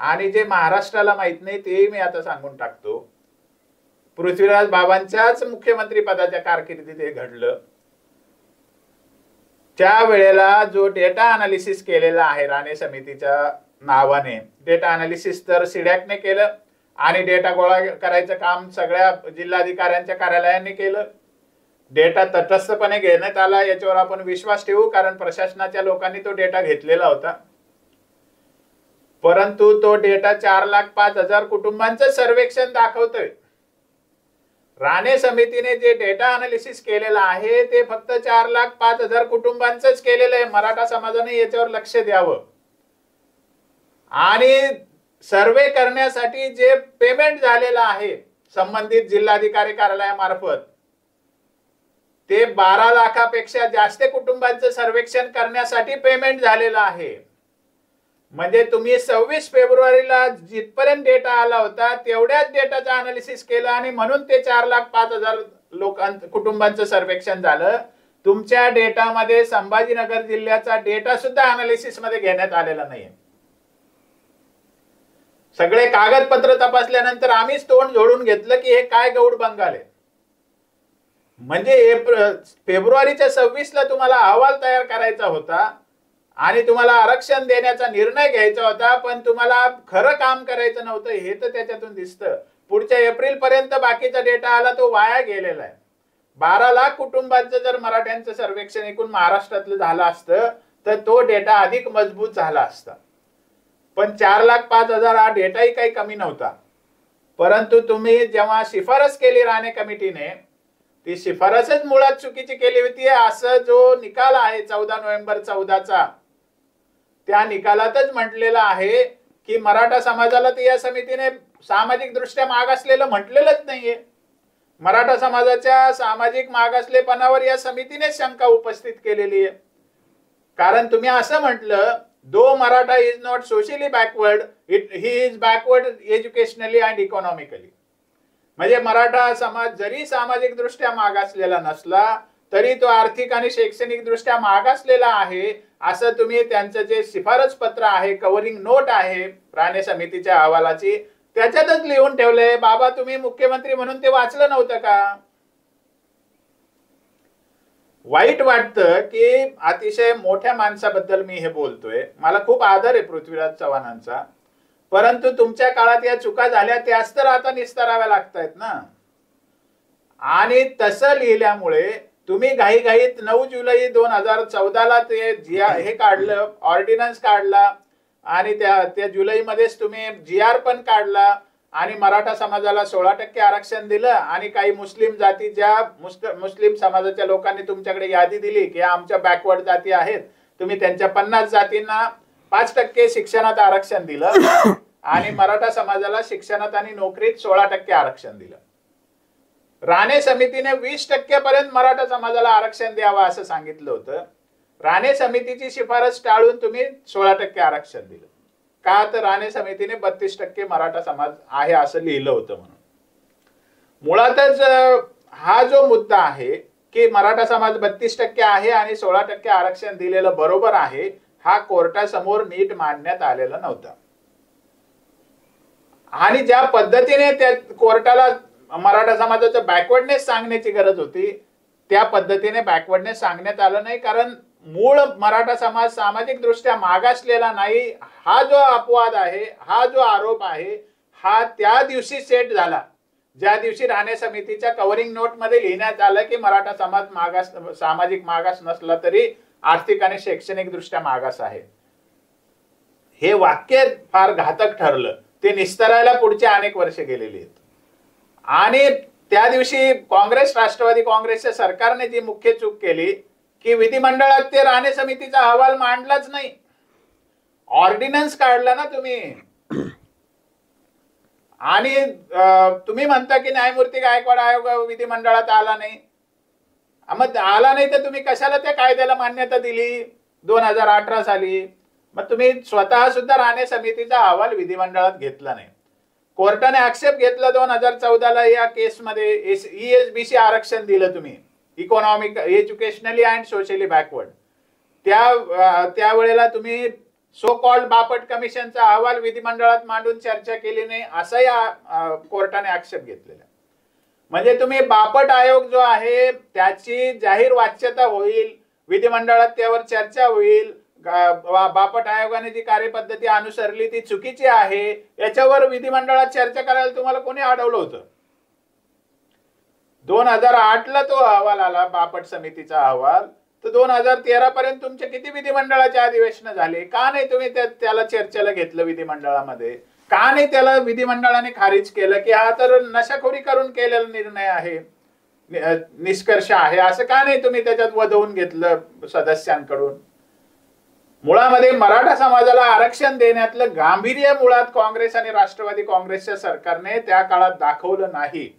आणि जे महाराष्ट्राला माहित नाही तेही मी आता सांगून टाकतो. पृथ्वीराज बाबांच्याच मुख्यमंत्री पदाच्या कारकिर्दीत हे घडलं. त्या वेळेला जो डेटा अनालिसिस केलेला आहे राणे समितीच्या नावाने, डेटा अनालिसिस तर सिडॅकने केलं आणि डेटा गोळा करायचं काम सगळ्या जिल्हाधिकाऱ्यांच्या कार्यालयांनी केलं. डेटा तटस्थपणे घेण्यात आला याच्यावर आपण विश्वास ठेवू, कारण प्रशासनाच्या लोकांनी तो डेटा घेतलेला होता. परंतु तो डेटा 4,05,000 कुटुंबांचं सर्वेक्षण दाखवतोय. राणे समितीने जे डेटा अनालिसिस केलेलं आहे ते फक्त 4,05,000 कुटुंबांचंच केलेलं आहे. मराठा समाजाने याच्यावर लक्ष द्यावं. आणि सर्वे करण्यासाठी जे पेमेंट झालेलं आहे संबंधित जिल्हाधिकारी कार्यालयामार्फत, ते 12 लाखापेक्षा जास्त कुटुंबांचं सर्वेक्षण करण्यासाठी पेमेंट झालेलं आहे. म्हणजे तुम्ही 26 फेब्रुवारीला जिथपर्यंत डेटा आला होता तेवढ्याच डेटाचं अनालिसिस केलं आणि म्हणून ते 4,05,000 कुटुंबांचं सर्वेक्षण झालं. तुमच्या डेटामध्ये संभाजीनगर जिल्ह्याचा डेटा सुद्धा अनालिसिस मध्ये घेण्यात आलेला नाही. सगळे कागदपत्र तपासल्यानंतर आम्हीच तोंड जोडून घेतलं की हे काय गौड बंगाल आहे. म्हणजे फेब्रुवारीच्या 26ला तुम्हाला अहवाल तयार करायचा होता आणि तुम्हाला आरक्षण देण्याचा निर्णय घ्यायचा होता, पण तुम्हाला खरं काम करायचं नव्हतं हे तर त्याच्यातून दिसतं. पुढच्या एप्रिल पर्यंत बाकीचा डेटा आला तो वाया गेलेला आहे. 12 लाख कुटुंबांचं जर मराठ्यांचं सर्वेक्षण एकूण महाराष्ट्रातलं झालं असतं तर तो डेटा अधिक मजबूत झाला असता. पण 4,05,000 हा डेटाही काही कमी नव्हता. परंतु तुम्ही जेव्हा शिफारस केली राणे कमिटीने, ती शिफारसच मुळात चुकीची केली होती. असं जो निकाल आहे 14 नोव्हेंबर 14चा, त्या निकालातच म्हटलेलं आहे की मराठा समाजाला तर या समितीने सामाजिक दृष्ट्या मागासलेलं म्हटलेलंच नाहीये. मराठा समाजाच्या सामाजिक मागासलेपणावर या समितीने शंका उपस्थित केलेली आहे. कारण तुम्ही असं म्हटलं, though Maratha is not socially backward, he is backward educationally and economically. म्हणजे मराठा समाज जरी सामाजिक दृष्ट्या मागासलेला नसला तरी तो आर्थिक आणि शैक्षणिक दृष्ट्या मागासलेला आहे, असं तुम्ही त्यांचं जे शिफारस पत्र आहे, कव्हरिंग नोट आहे राणे समितीच्या अहवालाची, त्याच्यातच लिहून ठेवलंय. बाबा तुम्ही मुख्यमंत्री म्हणून ते वाचलं नव्हतं का? वाईट वाटतं की अतिशय मोठ्या माणसाबद्दल मी हे बोलतोय, मला खूप आदर आहे पृथ्वीराज चव्हाणांचा, परंतु तुमच्या काळात या चुका झाल्या त्याच तर आता निस्ताराव्या लागतायत ना. आणि तसं लिहिल्यामुळे तुम्ही घाईघाईत 9 जुलै 2014ला ते हे काढलं, ऑर्डिनन्स काढला आणि त्या जुलैमध्येच तुम्ही GR पण काढला आणि मराठा समाजाला 16% आरक्षण दिलं. आणि काही मुस्लिम जाती, ज्या मुस्लिम समाजाच्या लोकांनी तुमच्याकडे यादी दिली की आमच्या बॅकवर्ड जाती आहेत, तुम्ही त्यांच्या 50 जातींना 5% शिक्षणात आरक्षण दिलं आणि मराठा समाजाला शिक्षणात आणि नोकरीत 16% आरक्षण दिलं. राणे समितीने 20% पर्यंत मराठा समाजाला आरक्षण द्यावं असं सांगितलं होतं. राणे समितीची शिफारस टाळून तुम्ही 16% आरक्षण दिलं. का तर राणे समितीने 32% मराठा समाज आहे असं लिहिलं होतं म्हणून. मुळातच हा जो मुद्दा आहे की मराठा समाज 32% आहे आणि 16% आरक्षण दिलेलं बरोबर आहे, हा कोर्टासमोर नीट मांडण्यात आलेला नव्हता. आणि ज्या पद्धतीने त्या कोर्टाला मराठा समाजाचं बॅकवर्डनेस सांगण्याची गरज होती, त्या पद्धतीने बॅकवर्डनेस सांगण्यात आलं नाही. कारण मूळ मराठा समाज सामाजिक दृष्ट्या मागासलेला नाही, हा जो अपवाद आहे, हा जो आरोप आहे, हा त्या दिवशी सेट झाला ज्या दिवशी राणे समितीच्या कव्हरिंग नोट मध्ये लिहिण्यात आलं की मराठा समाज सामाजिक मागास नसला तरी आर्थिक आणि शैक्षणिक दृष्ट्या मागास आहे. हे वाक्य फार घातक ठरलं. ते निस्तरायला पुढचे अनेक वर्ष गेलेली आहेत. आणि त्या दिवशी काँग्रेस, राष्ट्रवादी काँग्रेसच्या सरकारने जी मुख्य चूक केली की विधिमंडळात ते राणे समितीचा अहवाल मांडलाच नाही. ऑर्डिनन्स काढला ना तुम्ही. आणि तुम्ही म्हणता की न्यायमूर्ती गायकवाड आयोग विधिमंडळात आला नाही. मग आला नाही तर तुम्ही कशाला त्या कायद्याला मान्यता दिली 2018 साली? मग तुम्ही स्वतः सुद्धा राणे समितीचा अहवाल विधिमंडळात घेतला नाही. कोर्टाने आक्षेप घेतला 2014ला या केसमध्ये ESBC आरक्षण दिलं तुम्ही, economic, educationally and socially backward. त्या वेळेला तुम्ही सो कॉल्ड बापट कमिशनचा अहवाल विधिमंडळात मांडून चर्चा केली नाही असं या कोर्टाने आक्षेप घेतलेला. म्हणजे तुम्ही बापट आयोग जो आहे त्याची जाहीर वाच्यता होईल, विधिमंडळात त्यावर चर्चा होईल, बापट आयोगाने जी कार्यपद्धती अनुसरली ती चुकीची आहे याच्यावर विधिमंडळात चर्चा करायला तुम्हाला कोणी अडवलं होतं? 2008 ला तो अहवाल आला, बापट समितीचा अहवाल. तर 2013 पर्यंत तुमचे किती विधिमंडळाचे अधिवेशन झाले? का नाही तुम्ही त्याला चर्चेला घेतलं विधिमंडळामध्ये? का नाही त्याला विधिमंडळाने खारिज केलं की हा तर नशाखोरी करून केलेला निर्णय आहे, निष्कर्ष आहे, असं का नाही तुम्ही त्याच्यात वधवून घेतलं सदस्यांकडून? मुळामध्ये मराठा समाजाला आरक्षण देण्यातलं गांभीर्य मुळात काँग्रेस आणि राष्ट्रवादी काँग्रेसच्या सरकारने त्या काळात दाखवलं नाही.